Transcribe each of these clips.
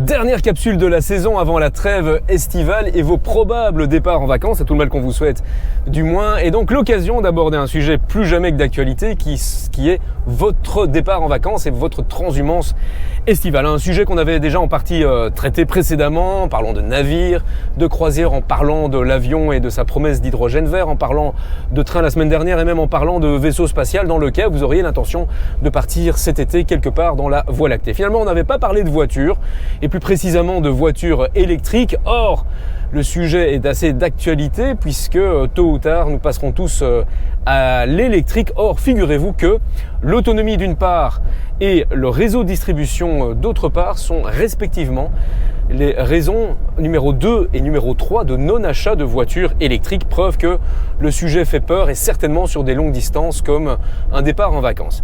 Dernière capsule de la saison avant la trêve estivale et vos probables départs en vacances, c'est tout le mal qu'on vous souhaite du moins, et donc l'occasion d'aborder un sujet plus jamais que d'actualité qui est votre départ en vacances et votre transhumance estivale. Un sujet qu'on avait déjà en partie traité précédemment, en parlant de navires, de croisières, en parlant de l'avion et de sa promesse d'hydrogène vert, en parlant de train la semaine dernière et même en parlant de vaisseau spatial dans lequel vous auriez l'intention de partir cet été quelque part dans la Voie lactée. Finalement, on n'avait pas parlé de voitures, et plus précisément de voitures électriques. Or, le sujet est assez d'actualité puisque tôt ou tard, nous passerons tous à l'électrique. Or, figurez-vous que l'autonomie d'une part et le réseau de distribution d'autre part sont respectivement les raisons numéro 2 et numéro 3 de non-achat de voitures électriques. Preuve que le sujet fait peur et certainement sur des longues distances comme un départ en vacances.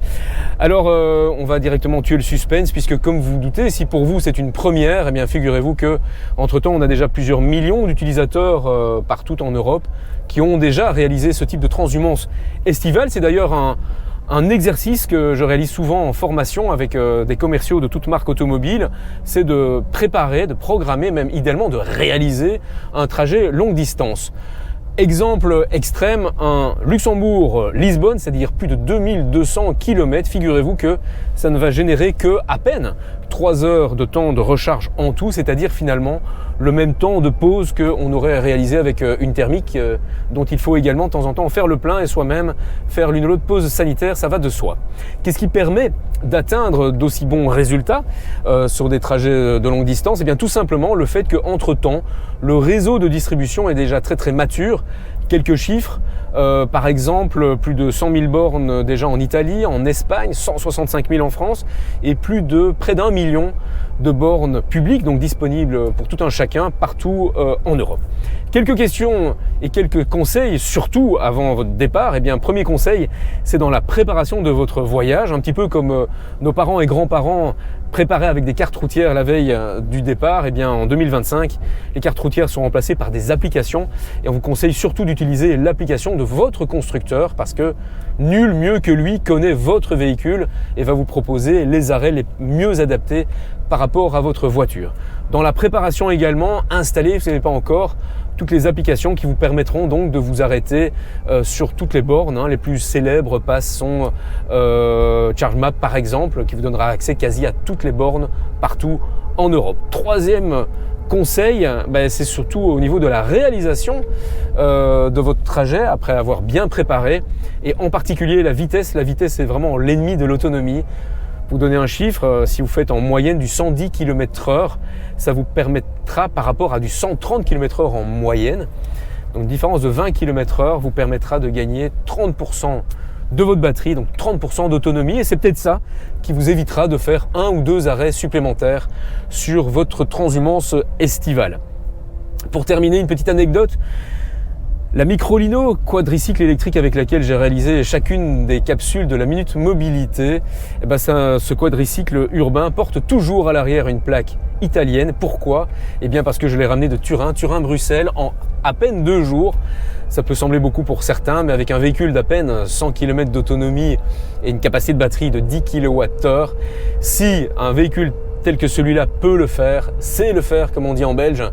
Alors on va directement tuer le suspense puisque comme vous vous doutez, si pour vous c'est une première, eh bien figurez-vous que entre-temps on a déjà plusieurs millions d'utilisateurs partout en Europe qui ont déjà réalisé ce type de transhumance estivale. C'est d'ailleurs un exercice que je réalise souvent en formation avec des commerciaux de toutes marques automobiles, c'est de préparer, de programmer, même idéalement de réaliser un trajet longue distance. Exemple extrême, un Luxembourg-Lisbonne, c'est-à-dire plus de 2200 km, figurez-vous que ça ne va générer que à peine 3 heures de temps de recharge en tout, c'est-à-dire finalement le même temps de pause qu'on aurait réalisé avec une thermique dont il faut également de temps en temps faire le plein et soi-même faire l'une ou l'autre pause sanitaire, ça va de soi. Qu'est-ce qui permet d'atteindre d'aussi bons résultats sur des trajets de longue distance? Eh bien tout simplement le fait qu'entre-temps, le réseau de distribution est déjà très mature. Quelques chiffres, par exemple plus de 100 000 bornes déjà en Italie, en Espagne, 165 000 en France et près d'1 million de bornes publiques, donc disponibles pour tout un chacun partout en Europe. Quelques questions et quelques conseils, surtout avant votre départ. Eh bien, premier conseil, c'est dans la préparation de votre voyage, un petit peu comme nos parents et grands-parents préparaient avec des cartes routières la veille du départ. Eh bien, en 2025, les cartes routières sont remplacées par des applications et on vous conseille surtout d'utiliser l'application de votre constructeur parce que nul mieux que lui connaît votre véhicule et va vous proposer les arrêts les mieux adaptés par rapport à votre voiture. Dans la préparation également, installez, si ce n'est pas encore, toutes les applications qui vous permettront donc de vous arrêter sur toutes les bornes. Les plus célèbres sont ChargeMap par exemple, qui vous donnera accès quasi à toutes les bornes partout en Europe. Troisième conseil, c'est surtout au niveau de la réalisation de votre trajet après avoir bien préparé et en particulier la vitesse. La vitesse est vraiment l'ennemi de l'autonomie. Vous donner un chiffre, si vous faites en moyenne du 110 km/h, ça vous permettra par rapport à du 130 km/h en moyenne. Donc une différence de 20 km/h vous permettra de gagner 30% de votre batterie, donc 30% d'autonomie. Et c'est peut-être ça qui vous évitera de faire 1 ou 2 arrêts supplémentaires sur votre transhumance estivale. Pour terminer, une petite anecdote. La Microlino quadricycle électrique avec laquelle j'ai réalisé chacune des capsules de la Minute Mobilité, ce quadricycle urbain porte toujours à l'arrière une plaque italienne. Pourquoi? Eh bien parce que je l'ai ramené de Turin-Bruxelles en à peine 2 jours. Ça peut sembler beaucoup pour certains, mais avec un véhicule d'à peine 100 km d'autonomie et une capacité de batterie de 10 kWh, si un véhicule tel que celui-là peut le faire, c'est le faire comme on dit en belge,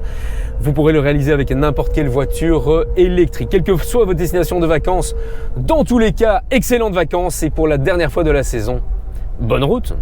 vous pourrez le réaliser avec n'importe quelle voiture électrique. Quelle que soit votre destination de vacances, dans tous les cas, excellentes vacances et pour la dernière fois de la saison, bonne route!